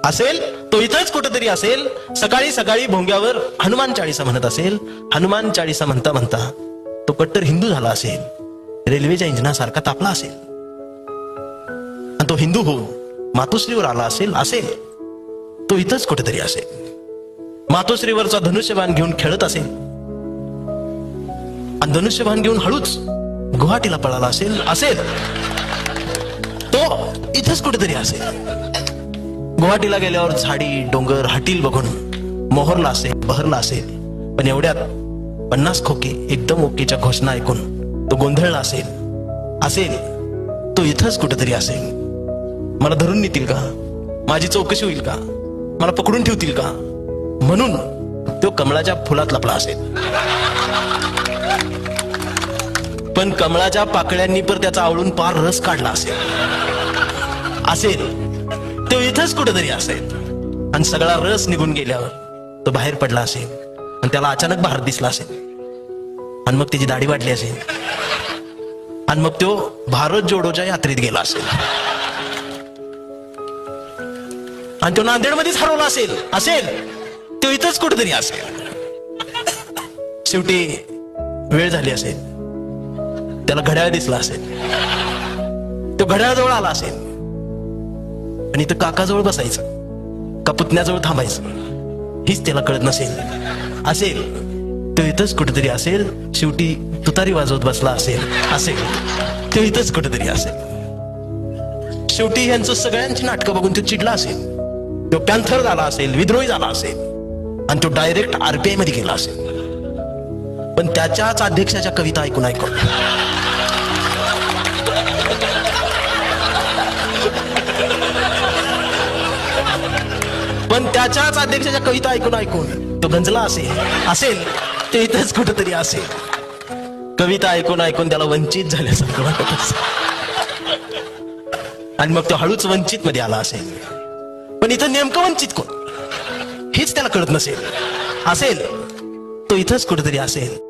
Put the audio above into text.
असेल तो इथंच कुठेतरी असेल. सकाळी सकाळी भोंग्यावर हनुमान चाळीसा म्हणत असेल. हनुमान चाळीसा म्हणता म्हणता तो कट्टर हिंदू झाला असेल. रेल्वेच्या इंजिनासारखा तापला असेल आणि तो हिंदू होऊन मातोश्रीवर आला असेल. तो इथंच कुठेतरी असेल. मातोश्रीवरचा धनुष्यबाण घेऊन खेळत असेल आणि धनुष्यबाण घेऊन हळूच गुवाहाटीला पळाला असेल. तो इथंच कुठेतरी असेल. गुवाहाटीला गेल्यावर झाडी डोंगर हटील बघून मोहरला असेल, बहरला असेल. पण एवढ्यात 50 खोके एकदम ओकेच्या घोषणा ऐकून तो गोंधळला असेल. तो इथंच कुठेतरी असेल. मला धरून नेतील का, माझी चौकशी होईल का, मला पकडून ठेवतील का, म्हणून तो कमळाच्या फुलात लपला असेल. पण कमळाच्या पाकळ्यांनी पर त्याचा आवळून पार रस काढला असेल. तो इथंच कुठेतरी असेल. आणि सगळा रस निघून गेल्यावर तो बाहेर पडला असेल आणि त्याला अचानक बाहेर दिसला असेल. आणि मग त्याची दाढी वाढली असेल आणि मग तो भारत जोडोच्या यात्रेत गेला असेल आणि तो नांदेडमध्येच हरवला असेल. तो इथंच कुठेतरी असेल. शेवटी वेळ झाली असेल. त्याला घड्याळ दिसला असेल. तो घड्याळाजवळ आला असेल आणि इथं काकाजवळ बसायचं का पुतण्याजवळ थांबायचं हीच त्याला कळत नसेल. तो इथंच कुठेतरी असेल. शेवटी तुतारी वाजवत बसला असेल. तो इथंच कुठेतरी असेल. शेवटी यांचं सगळ्यांची नाटकं बघून तो चिडला असेल. तो पॅन्थर झाला असेल, विद्रोही झाला असेल आणि तो डायरेक्ट RPI मध्ये गेला असेल. पण त्याच्याच अध्यक्षाच्या कविता ऐकून तो गंजला असेल. ते इथंच कुठेतरी असेल. कविता ऐकून त्याला वंचित झाल्यासारखं वाटत असेल आणि मग तो हळूच वंचित मध्ये आला असेल. पण इथं नेमकं वंचित कोण हेच त्याला कळत नसेल. तो इथंच कुठेतरी असेल.